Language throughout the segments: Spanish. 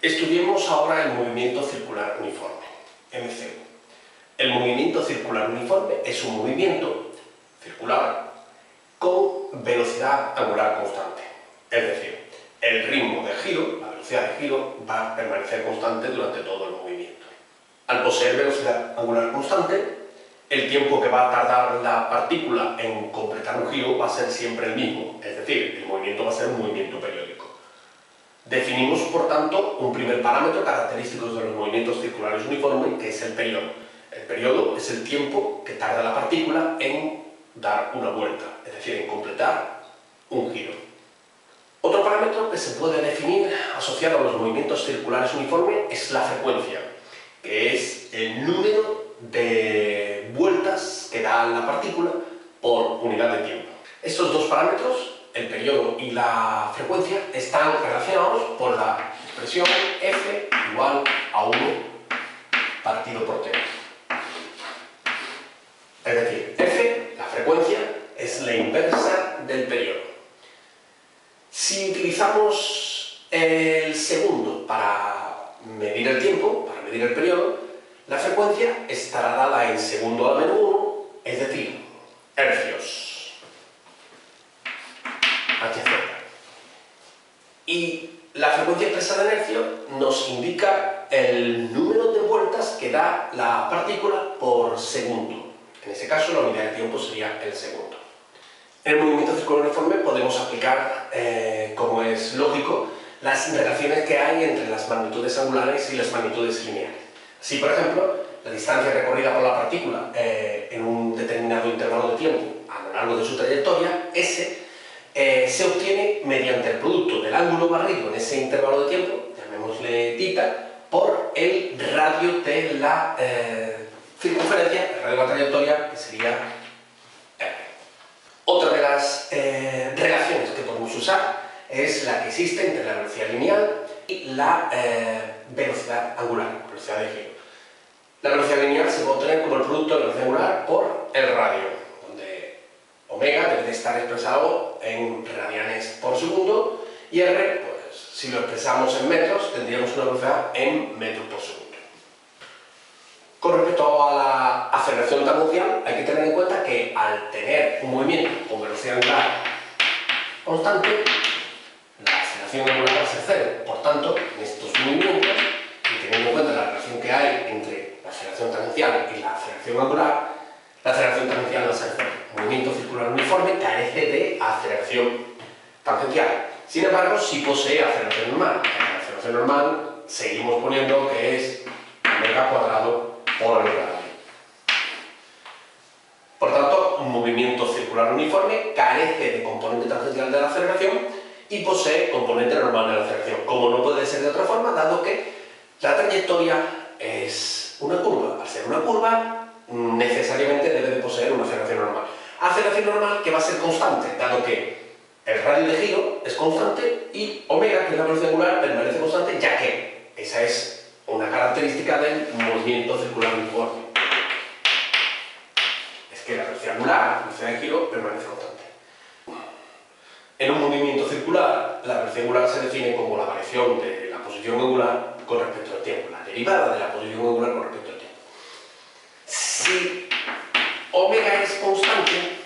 Estudiemos ahora el movimiento circular uniforme, MCU. El movimiento circular uniforme es un movimiento circular con velocidad angular constante. Es decir, el ritmo de giro, la velocidad de giro, va a permanecer constante durante todo el movimiento. Al poseer velocidad angular constante, el tiempo que va a tardar la partícula en completar un giro va a ser siempre el mismo, es decir, el movimiento va a ser un movimiento periódico. Definimos, por tanto, un primer parámetro característico de los movimientos circulares uniformes, que es el periodo. El periodo es el tiempo que tarda la partícula en dar una vuelta, es decir, en completar un giro. Otro parámetro que se puede definir asociado a los movimientos circulares uniformes es la frecuencia, que es el número de vueltas que da la partícula por unidad de tiempo. Estos dos parámetros, el periodo y la frecuencia, están relacionados por la expresión F igual a 1 partido por T. Es decir, F, la frecuencia, es la inversa del periodo. Si utilizamos el segundo para medir el tiempo, para medir el periodo, la frecuencia estará dada en segundo a la menos 1, es decir, hercios. Hz. Y la frecuencia expresada en hercios nos indica el número de vueltas que da la partícula por segundo. En ese caso, la unidad de tiempo sería el segundo. En el movimiento circular uniforme podemos aplicar, como es lógico, las relaciones que hay entre las magnitudes angulares y las magnitudes lineales. Así, por ejemplo, la distancia recorrida por la partícula en un determinado intervalo de tiempo a lo largo de su trayectoria, S, se obtiene mediante el producto del ángulo barrido en ese intervalo de tiempo, llamémosle θ, por el radio de la circunferencia, el radio de la trayectoria, que sería R. Otra de las relaciones que podemos usar es la que existe entre la velocidad lineal y la velocidad angular, la velocidad de giro. La velocidad lineal se puede obtener como el producto de la velocidad angular por el radio, omega debe de estar expresado en radianes por segundo y R, pues si lo expresamos en metros, tendríamos una velocidad en metros por segundo. Con respecto a la aceleración tangencial, hay que tener en cuenta que al tener un movimiento con velocidad angular constante, la aceleración angular va a ser cero. Por tanto, en estos movimientos, y teniendo en cuenta la relación que hay entre la aceleración tangencial y la aceleración angular, la aceleración tangencial va a ser cero. El movimiento circular uniforme carece de aceleración tangencial. Sin embargo, sí posee aceleración normal. La aceleración normal seguimos poniendo que es omega cuadrado por el radio. Por tanto, un movimiento circular uniforme carece de componente tangencial de la aceleración y posee componente normal de la aceleración, como no puede ser de otra forma, dado que la trayectoria es una curva. Al ser una curva, necesariamente debe de poseer una aceleración normal. Aceleración normal que va a ser constante, dado que el radio de giro es constante y omega, que es la velocidad angular, permanece constante, ya que esa es una característica del movimiento circular uniforme. Es que la velocidad angular, la velocidad de giro, permanece constante. En un movimiento circular, la velocidad angular se define como la variación de la posición angular con respecto al tiempo, la derivada de la posición angular con respecto al tiempo. Si omega es constante,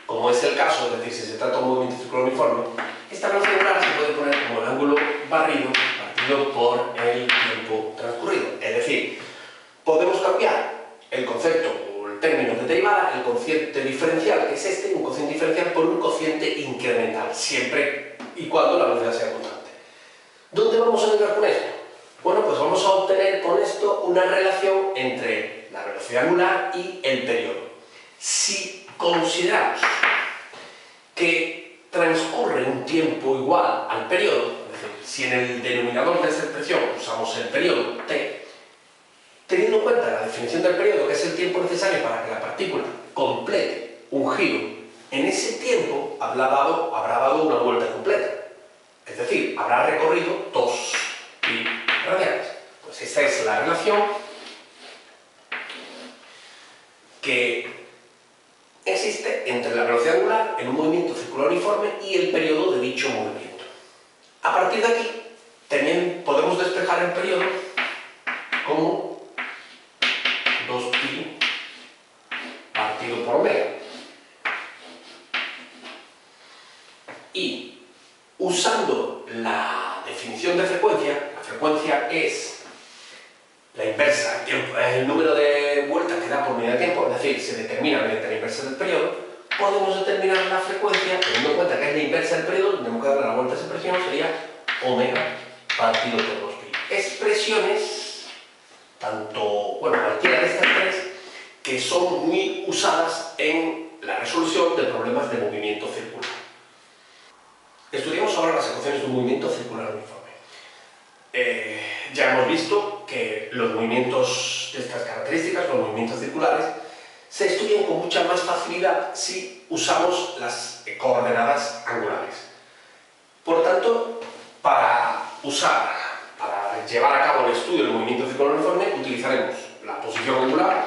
como es el caso, es decir, si se trata de un movimiento circular uniforme, esta velocidad angular se puede poner como el ángulo barrido partido por el tiempo transcurrido. Es decir, podemos cambiar el concepto o el término de derivada, el cociente diferencial, que es este, un cociente diferencial, por un cociente incremental, siempre y cuando la velocidad sea constante. ¿Dónde vamos a llegar con esto? Bueno, pues vamos a obtener con esto una relación entre la velocidad angular y el periodo. Si consideramos que transcurre un tiempo igual al periodo, es decir, si en el denominador de esta expresión usamos el periodo t, teniendo en cuenta la definición del periodo, que es el tiempo necesario para que la partícula complete un giro, en ese tiempo habrá dado una vuelta completa. Es decir, habrá recorrido 2 pi radianes. Pues esta es la relación que existe entre la velocidad angular en un movimiento circular uniforme y el periodo de dicho movimiento. A partir de aquí, También podemos despejar el periodo como 2pi partido por omega. Y usando la definición de frecuencia, la frecuencia es la inversa, el número de vueltas que da por unidad de tiempo, es decir, se determina mediante la inversa del periodo. Podemos determinar la frecuencia, teniendo en cuenta que es la inversa del periodo, tenemos que darle la vuelta a esa expresión, sería omega partido por 2pi. Expresiones, cualquiera de estas tres, que son muy usadas en la resolución de problemas de movimiento circular. Estudiamos ahora las ecuaciones de un movimiento circular uniforme. Ya hemos visto que los movimientos de estas características, los movimientos circulares, se estudian con mucha más facilidad si usamos las coordenadas angulares. Por tanto, para llevar a cabo el estudio del movimiento circular uniforme, utilizaremos la posición angular,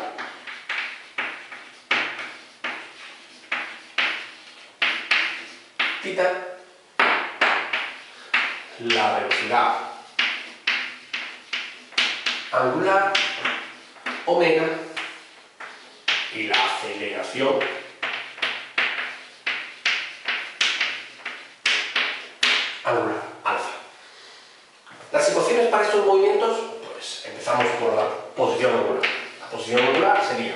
θ, la velocidad angular, omega, y la aceleración angular, alfa. Las ecuaciones para estos movimientos, pues empezamos por la posición angular. La posición angular sería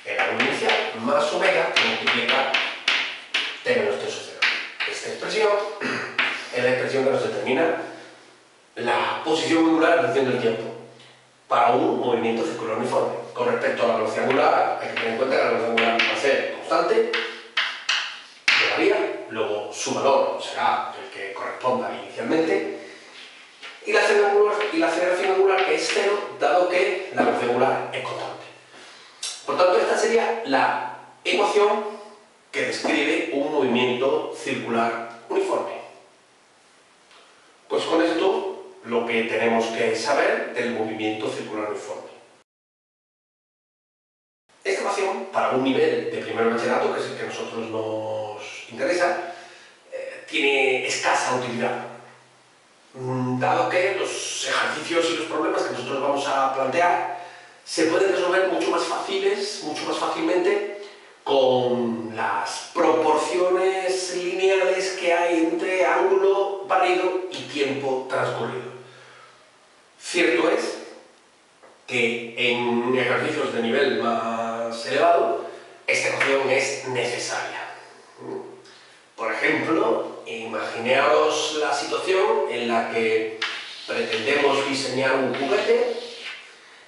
el ángulo inicial más omega que multiplica t menos t sobre 0. Esta expresión es la expresión que nos determina la posición angular en función del tiempo para un movimiento circular uniforme. Con respecto a la velocidad angular, hay que tener en cuenta que la velocidad angular va a ser constante, no varía, luego su valor será el que corresponda inicialmente, y la aceleración angular que es cero, dado que la velocidad angular es constante. Por tanto, esta sería la ecuación que describe un movimiento circular uniforme. Pues con esto, lo que tenemos que saber del movimiento circular uniforme. Esta ecuación, para un nivel de primer bachillerato, que es el que a nosotros nos interesa, tiene escasa utilidad, dado que los ejercicios y los problemas que nosotros vamos a plantear se pueden resolver mucho más fácilmente con las proporciones lineales que hay entre ángulo barrido y tiempo transcurrido. Cierto es que en ejercicios de nivel más elevado esta ecuación es necesaria. Por ejemplo, imaginaos la situación en la que pretendemos diseñar un juguete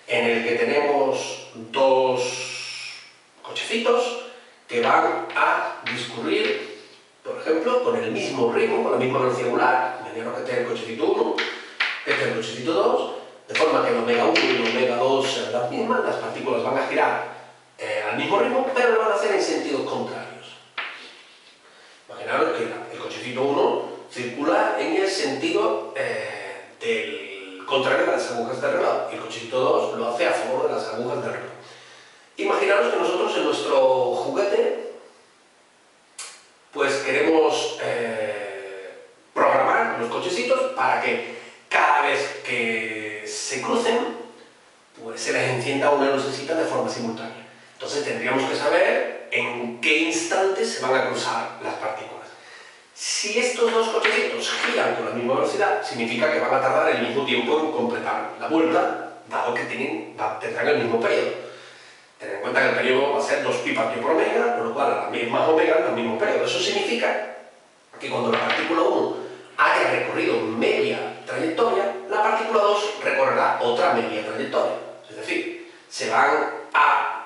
en el que tenemos dos cochecitos que van a discurrir, por ejemplo, con el mismo ritmo, con la misma velocidad angular. Imaginaos que este es el cochecito 1, este es el cochecito 2, de forma que el omega 1 y el omega 2 serán las mismas, las partículas van a girar al mismo ritmo, pero lo van a hacer en sentidos contrarios. Imaginaos que el cochecito 1 circula en el sentido del contrario de las agujas del reloj, y el cochecito 2 lo hace a favor de las agujas del reloj. Imaginaos que nosotros en nuestro juguete pues queremos programar los cochecitos para que cada vez que se crucen pues se les encienda una lucecita de forma simultánea. Entonces tendríamos que saber en qué instante se van a cruzar las partículas. Si estos dos cochecitos giran con la misma velocidad, significa que van a tardar el mismo tiempo en completar la vuelta, dado que tendrán el mismo periodo. Tened en cuenta que el periodo va a ser 2pi partido por omega, con lo cual a la misma omega en el mismo periodo. Eso significa que cuando la partícula 1 haya recorrido media trayectoria, la partícula 2 recorrerá otra media trayectoria. Es decir, se van a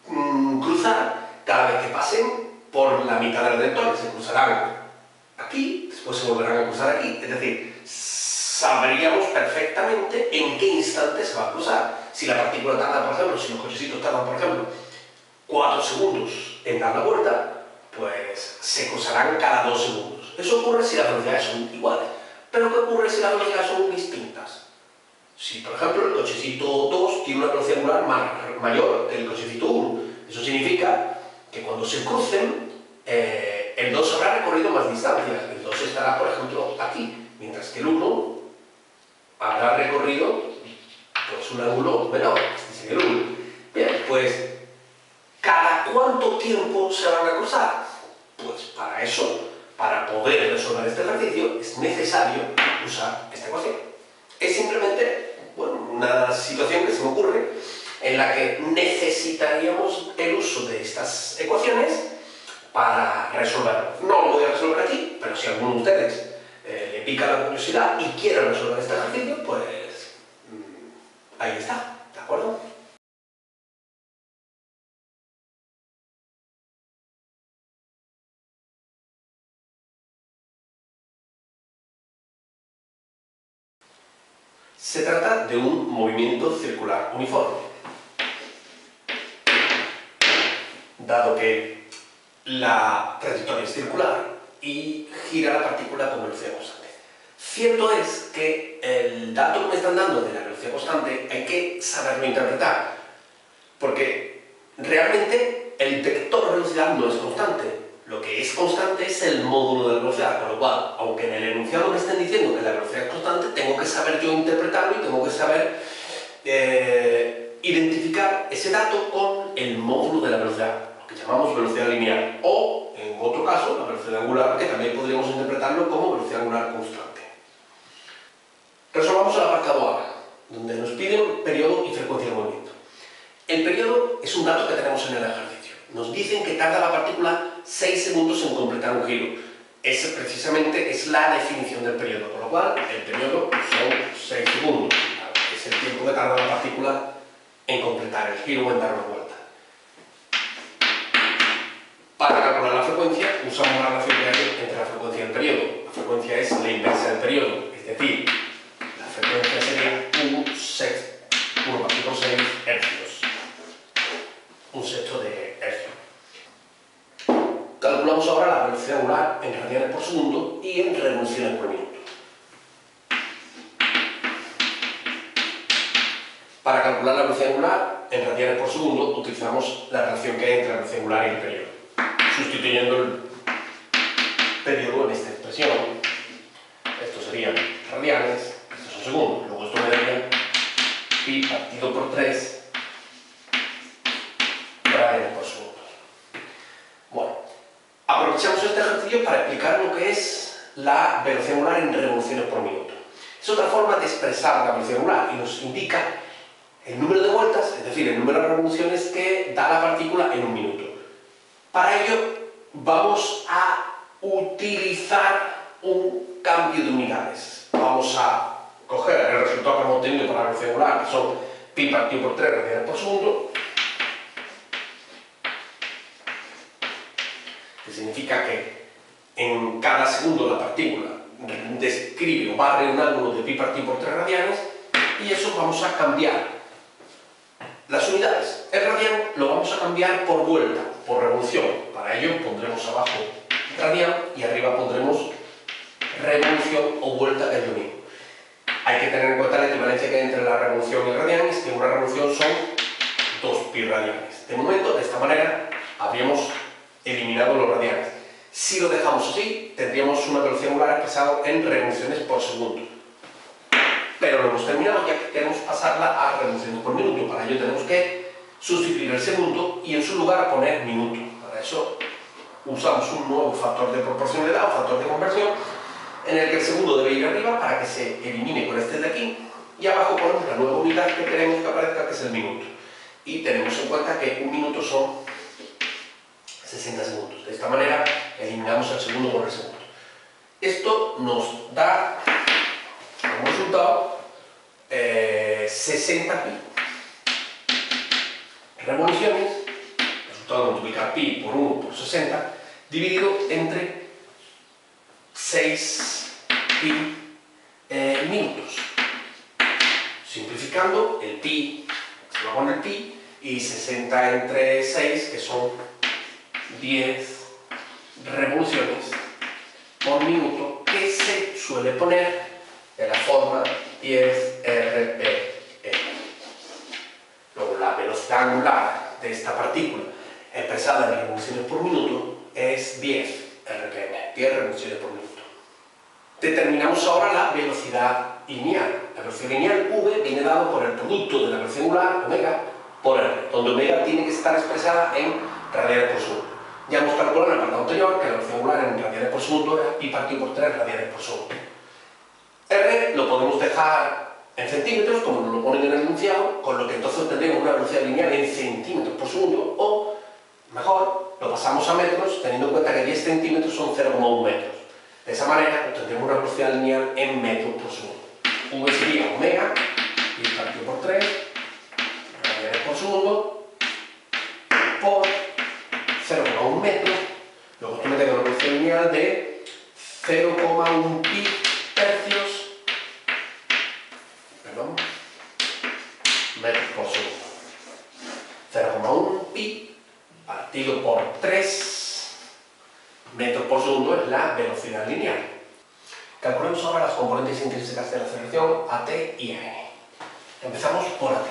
cruzar cada vez que pasen por la mitad de la trayectoria. Se cruzarán aquí, después se volverán a cruzar aquí. Es decir, sabríamos perfectamente en qué instante se va a cruzar. Si la partícula tarda, por ejemplo, si los cochecitos tardan, por ejemplo, 4 segundos en dar la vuelta, pues se cruzarán cada 2 segundos. Eso ocurre si las velocidades son iguales. Pero ¿qué ocurre si las velocidades son distintas? Si, por ejemplo, el cochecito 2 tiene una velocidad angular mayor que el cochecito 1, eso significa que cuando se crucen, el 2 habrá recorrido más distancia. El 2 estará, por ejemplo, aquí, mientras que el 1 ejercicio es necesario usar esta ecuación. Es simplemente, bueno, una situación que se me ocurre en la que necesitaríamos el uso de estas ecuaciones para resolverlo. No lo voy a resolver aquí, pero si a alguno de ustedes le pica la curiosidad y quiere resolver este ejercicio, pues ahí está, ¿de acuerdo? Se trata de un movimiento circular uniforme. Dado que la trayectoria es circular y gira la partícula con velocidad constante. Cierto es que el dato que me están dando de la velocidad constante hay que saberlo interpretar, porque realmente el vector de velocidad no es constante. Lo que es constante es el módulo de la velocidad, con lo cual, aunque en el enunciado me estén diciendo que la velocidad es constante, tengo que saber yo interpretarlo y tengo que saber identificar ese dato con el módulo de la velocidad, lo que llamamos velocidad lineal, o, en otro caso, la velocidad angular, que también podríamos interpretarlo como velocidad angular constante. Resolvamos el apartado A, donde nos piden periodo y frecuencia de movimiento. El periodo es un dato que tenemos en el ejercicio. Nos dicen que tarda la partícula 6 segundos en completar un giro. Ese precisamente es la definición del periodo, con lo cual el periodo son 6 segundos. Es el tiempo que tarda la partícula en completar el giro o en dar una vuelta. Para calcular la frecuencia usamos la relación que hay entre la frecuencia y el periodo. La frecuencia es la inversa del periodo, es decir, la frecuencia sería un sexto, 1 partido por 6 hercios. Un sexto de hercio. Calculamos ahora la velocidad angular en radianes por segundo y en revoluciones por minuto. Para calcular la velocidad angular en radianes por segundo utilizamos la relación que hay entre la velocidad angular y el periodo, sustituyendo el periodo en esta expresión. Estos serían radianes, estos son segundos, luego esto me daría pi partido por 3 radianes por segundo. Bueno, aprovechamos este ejercicio para explicar lo que es la velocidad angular en revoluciones por minuto. Es otra forma de expresar la velocidad angular y nos indica el número de vueltas, es decir, el número de revoluciones que da la partícula en un minuto. Para ello vamos a utilizar un cambio de unidades. Vamos a coger el resultado que hemos obtenido para la velocidad angular, que son pi partido por 3 radianes por segundo, que significa que en cada segundo la partícula describe o barre un ángulo de pi partido por 3 radianes, y eso vamos a cambiar las unidades. El radian lo vamos a cambiar por vuelta, por revolución. Para ello pondremos abajo radian y arriba pondremos revolución o vuelta, que es lo mismo. Hay que tener en cuenta la equivalencia que hay entre la revolución y el radian, es que una revolución son 2 pi radianes. De momento, de esta manera, habríamos eliminado los radianes. Si lo dejamos así, tendríamos una velocidad angular expresada en revoluciones por segundo. Pero lo hemos terminado, ya que queremos pasarla a revoluciones por minuto. Para ello tenemos que sustituir el segundo y en su lugar poner minuto. Para eso usamos un nuevo factor de proporcionalidad o factor de conversión, en el que el segundo debe ir arriba para que se elimine con este de aquí, y abajo ponemos la nueva unidad que queremos que aparezca, que es el minuto. Y tenemos en cuenta que un minuto son 60 segundos. De esta manera eliminamos el segundo con el segundo. Esto nos da como resultado 60 pi revoluciones, resultado de multiplicar pi por 1 por 60, dividido entre 6 pi minutos. Simplificando, el pi se va con el pi, y 60 entre 6, que son 10 revoluciones por minuto, que se suele poner de la forma 10 rpm. Luego, la velocidad angular de esta partícula expresada en revoluciones por minuto es 10 rpm, 10 revoluciones por minuto. Determinamos ahora la velocidad lineal. La velocidad lineal v viene dado por el producto de la velocidad angular, omega, por r, donde omega tiene que estar expresada en radianes por segundo. Ya hemos calculado en el apartado anterior que la velocidad angular en radianes por segundo era pi partido por 3 radianes por segundo. R lo podemos dejar en centímetros, como nos lo ponen en el enunciado, con lo que entonces tendríamos una velocidad lineal en centímetros por segundo, o mejor, lo pasamos a metros, teniendo en cuenta que 10 centímetros son 0,1 metros. De esa manera tendríamos una velocidad lineal en metros por segundo. V sería omega, pi partido por 3 radianes por segundo, por 0,1 metros. Luego esto me queda una velocidad lineal de 0,1 pi tercios metros por segundo. 0,1 pi partido por 3 metros por segundo es la velocidad lineal. Calculemos ahora las componentes intrínsecas de la aceleración a t y a n. Empezamos por a t.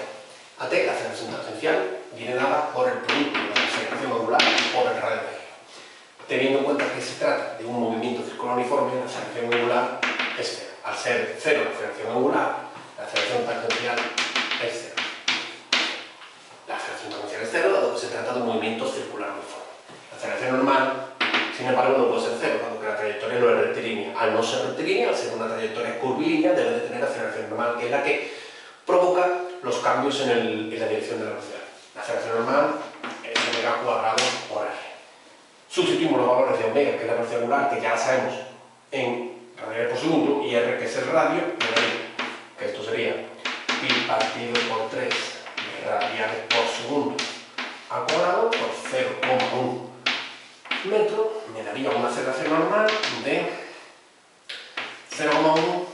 A t, la aceleración tangencial, viene dada por el producto de la aceleración angular por el radio de giro. Teniendo en cuenta que se trata de un movimiento circular uniforme, la aceleración angular es cero. Al ser cero la aceleración angular, la aceleración tangencial es cero. La aceleración tangencial es cero, dado que se trata de un movimiento circular uniforme. La aceleración normal, sin embargo, no puede ser cero, dado que la trayectoria no es rectilínea. Al no ser rectilínea, al ser una trayectoria curvilínea, debe de tener aceleración normal, que es la que provoca los cambios en la dirección de la velocidad. La aceleración normal es omega cuadrado por r. Sustituimos los valores de omega, que es la velocidad angular, que ya la sabemos, en radianes por segundo, y r, que es el radio, que esto sería pi partido por 3 radianes por segundo al cuadrado por 0,1 metro, me daría una aceleración normal de 0,1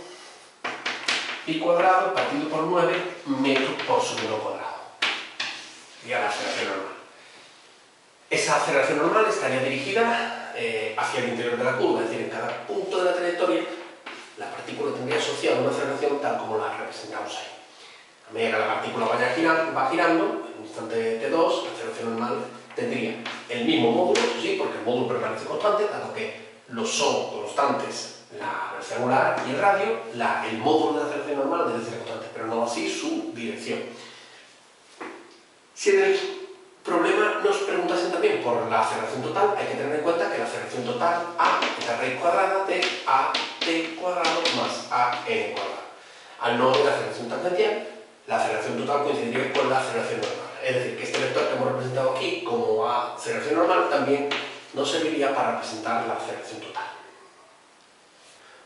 pi cuadrado partido por 9 metros por segundo cuadrado. Sería la aceleración normal. Esa aceleración normal estaría dirigida hacia el interior de la curva, es decir, en cada punto de la trayectoria la partícula tendría asociada una aceleración tal como la representamos ahí. A medida que la partícula va girando, en un instante t2, la aceleración normal tendría el mismo módulo, sí, porque el módulo permanece constante, dado que lo son constantes la velocidad angular y el radio, el módulo de la aceleración normal debe ser constante, pero no así su dirección. Si en el problema nos preguntasen también por la aceleración total, hay que tener en cuenta que la aceleración total a es la raíz cuadrada de at cuadrado más an cuadrado. Al no haber la aceleración tangencial, la aceleración total coincidiría con la aceleración normal. Es decir, que este vector que hemos representado aquí como aceleración normal también nos serviría para representar la aceleración total.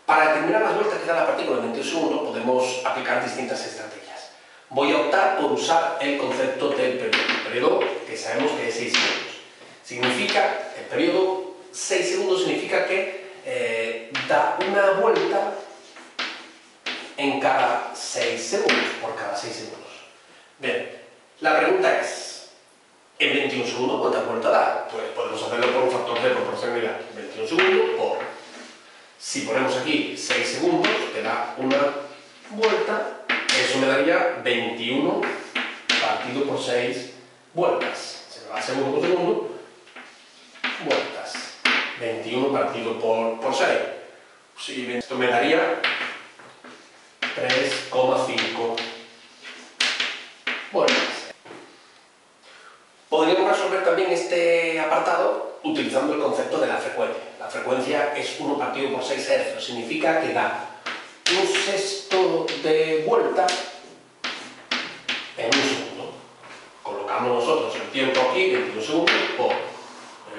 Para determinar las vueltas que da la partícula en 21 segundos podemos aplicar distintas estrategias. Voy a optar por usar el concepto del periodo. El periodo que sabemos que es 6 segundos. Significa, el periodo 6 segundos significa que da una vuelta en cada 6 segundos, por cada 6 segundos. Bien, la pregunta es, ¿en 21 segundos cuántas vueltas da? Pues podemos hacerlo por un factor de proporcionalidad. 21 segundos por, si ponemos aquí 6 segundos, que da una vuelta, eso me daría 21 partido por 6 vueltas. Se me va segundo por segundo, vueltas. 21 partido por 6. Sí, esto me daría 3,5 vueltas. Podríamos resolver también este apartado utilizando el concepto de la frecuencia. La frecuencia es 1 partido por 6 hercios. Significa que da un sexto de vuelta en un segundo. Colocamos nosotros el tiempo aquí, 21 segundos, por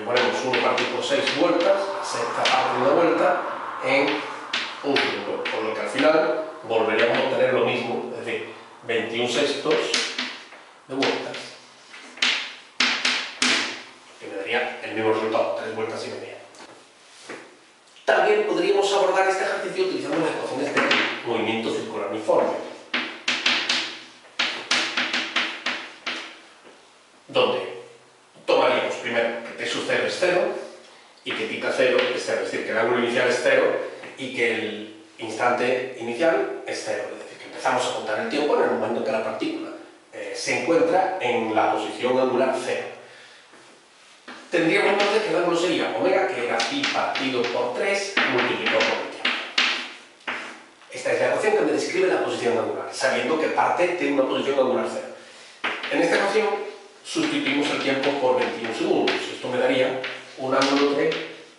ponemos 1 partido por 6 vueltas, la sexta parte de una vuelta en un segundo. Por lo que al final volveríamos a obtener lo mismo, es decir, 21 sextos de vueltas, que me daría el mismo resultado, 3 vueltas y media. También podríamos abordar este ejercicio utilizando las ecuaciones de movimiento circular uniforme, donde tomaríamos primero que t sub 0 es 0 y que θ 0 es 0, es decir, que el ángulo inicial es 0 y que el instante inicial es 0, es decir, que empezamos a contar el tiempo en el momento en que la partícula se encuentra en la posición angular 0. Tendríamos entonces que el ángulo sería omega, que era pi partido por 3 multiplicado por el tiempo. Esta es la ecuación que me describe la posición angular, sabiendo que parte de una posición angular 0. En esta ecuación sustituimos el tiempo por 21 segundos. Esto me daría un ángulo de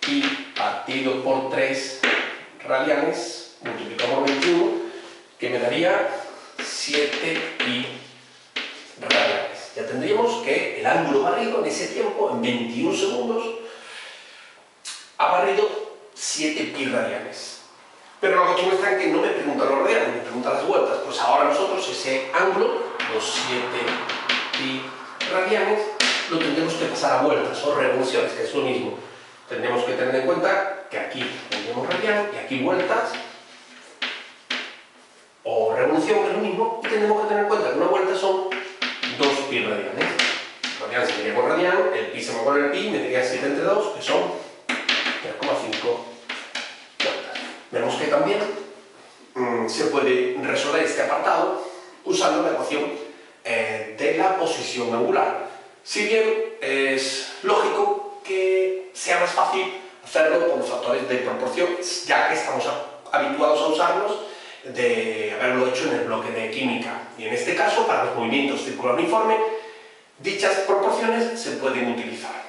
pi partido por 3 radianes multiplicado por 21, que me daría 7 pi radianes. Ya tendríamos que el ángulo barrido en ese tiempo, en 21 segundos, ha barrido 7 pi radianes. Pero la cuestión está en que no me pregunta los radianes, me pregunta las vueltas. Pues ahora nosotros ese ángulo, los 7 pi radianes, lo tendremos que pasar a vueltas o revoluciones, que es lo mismo. Tendremos que tener en cuenta que aquí tendremos radian y aquí vueltas o revolución, que es lo mismo, y tendremos que tener en cuenta que una vuelta son 2 pi radianes. Radian se diría con radian, el pi se me pone el pi, me daría 7 entre 2, que son 3,5 vueltas. Vemos que también se puede resolver este apartado usando la ecuación de la posición angular. Si bien es lógico que sea más fácil hacerlo con los factores de proporción, ya que estamos habituados a usarlos de haberlo hecho en el bloque de química. Y en este caso, para los movimientos circular uniforme, dichas proporciones se pueden utilizar.